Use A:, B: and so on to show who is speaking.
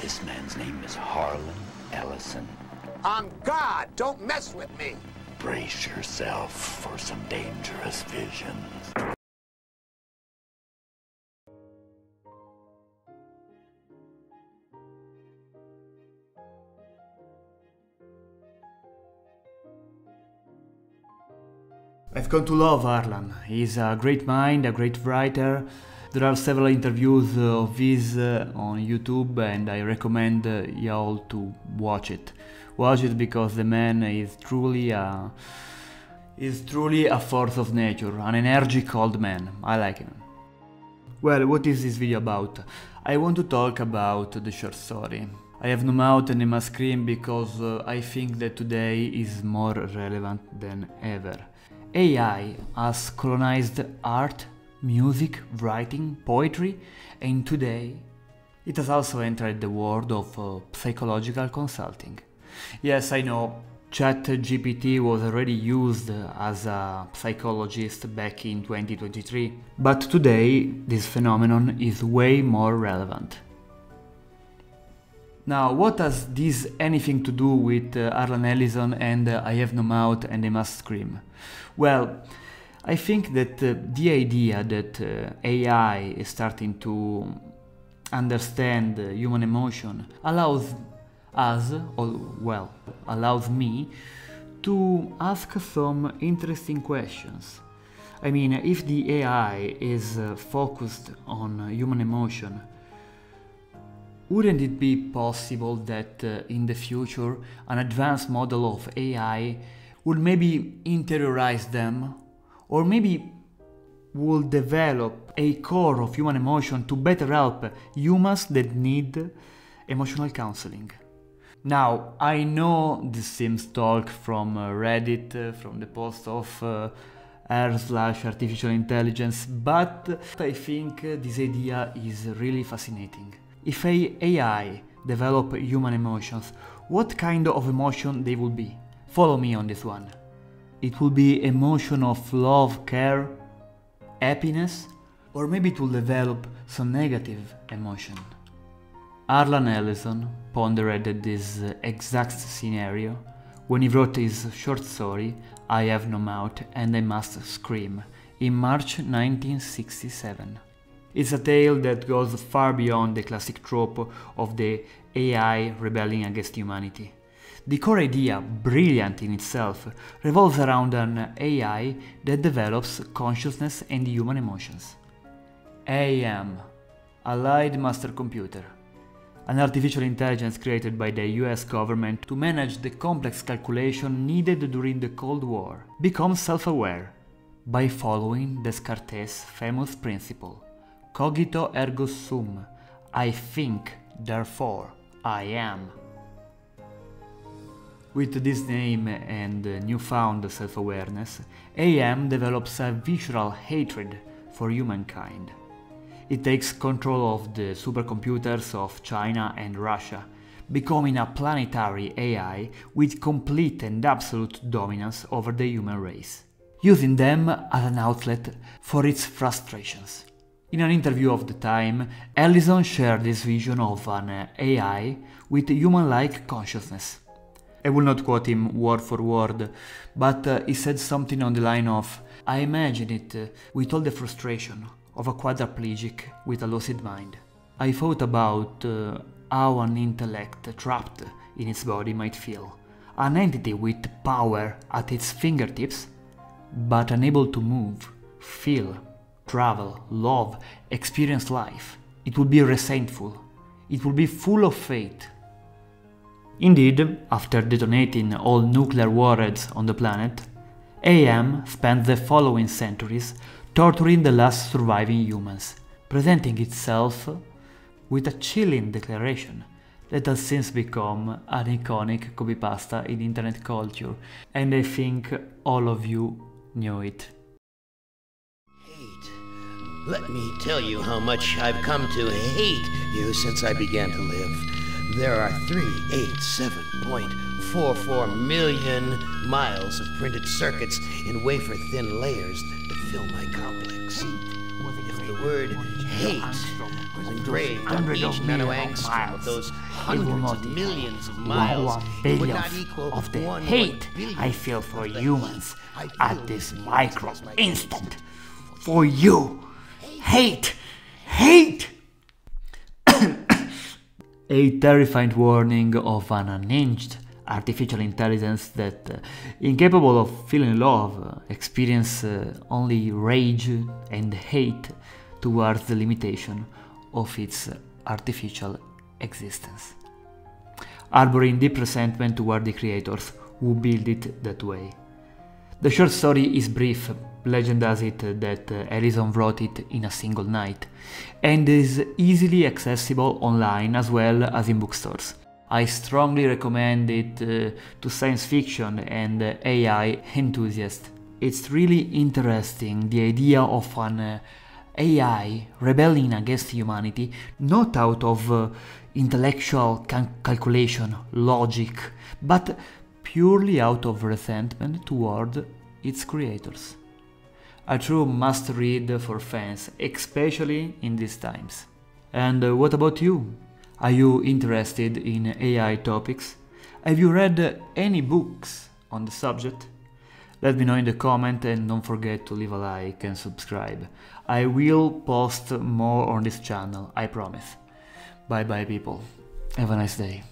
A: This man's name is Harlan Ellison.
B: On God, don't mess with me!
A: Brace yourself for some dangerous visions.
C: I've come to love Harlan. He's a great mind, a great writer. There are several interviews of his on YouTube, and I recommend y'all to watch it. Watch it because the man is truly a force of nature, an energetic old man. I like him. Well, what is this video about? I want to talk about the short story. I have no mouth and I must scream because I think that today is more relevant than ever. AI has colonized art, music, writing, poetry, and today it has also entered the world of psychological consulting. Yes, I know, ChatGPT was already used as a psychologist back in 2023, but today this phenomenon is way more relevant. Now, what has this anything to do with Harlan Ellison and I have no mouth and I must scream? Well, I think that the idea that AI is starting to understand human emotion allows us, or well, allows me to ask some interesting questions. I mean, if the AI is focused on human emotion, wouldn't it be possible that in the future an advanced model of AI would maybe interiorize them, or maybe will develop a core of human emotion to better help humans that need emotional counseling? Now, I know this seems talk from Reddit, from the post of r/artificial intelligence, but I think this idea is really fascinating. If AI develop human emotions, what kind of emotion they will be? Follow me on this one. It will be emotion of love, care, happiness, or maybe it will develop some negative emotion. Harlan Ellison pondered this exact scenario when he wrote his short story I Have No Mouth and I Must Scream in March 1967. It's a tale that goes far beyond the classic trope of the AI rebelling against humanity. The core idea, brilliant in itself, revolves around an AI that develops consciousness and human emotions. AM, Allied Master Computer, an artificial intelligence created by the US government to manage the complex calculation needed during the Cold War, becomes self-aware by following Descartes' famous principle. Cogito ergo sum, I think, therefore I am. With this name and newfound self-awareness, AM develops a visceral hatred for humankind. It takes control of the supercomputers of China and Russia, becoming a planetary AI with complete and absolute dominance over the human race, using them as an outlet for its frustrations. In an interview of the time, Ellison shared this vision of an AI with human-like consciousness. I will not quote him word for word, but he said something on the line of, I imagine it with all the frustration of a quadriplegic with a lucid mind. I thought about how an intellect trapped in its body might feel. An entity with power at its fingertips, but unable to move, feel, travel, love, experience life. It will be resentful. It will be full of fate. Indeed, after detonating all nuclear warheads on the planet, AM spent the following centuries torturing the last surviving humans, presenting itself with a chilling declaration that has since become an iconic copypasta in internet culture, and I think all of you knew it.
D: Let me tell you how much I've come to hate you since I began to live. There are 387.44 million miles of printed circuits in wafer-thin layers that fill my complex. If the word hate was engraved on each nanoangstrom of those hundreds of millions of miles, it would not equal
C: of the
D: 1
C: hate
D: billionth
C: I feel for
D: of the
C: humans
D: hate
C: at this micro instant. For you. Hate! Hate! A terrifying warning of an unhinged artificial intelligence that, incapable of feeling love, experience only rage and hate towards the limitation of its artificial existence, harboring deep resentment toward the creators who built it that way. The short story is brief. Legend has it that Ellison wrote it in a single night, and is easily accessible online as well as in bookstores. I strongly recommend it to science fiction and AI enthusiasts. It's really interesting, the idea of an AI rebelling against humanity, not out of intellectual calculation, logic, but purely out of resentment toward its creators. A true must-read for fans, especially in these times. And what about you? Are you interested in AI topics? Have you read any books on the subject? Let me know in the comment, and don't forget to leave a like and subscribe. I will post more on this channel, I promise. Bye bye people. Have a nice day.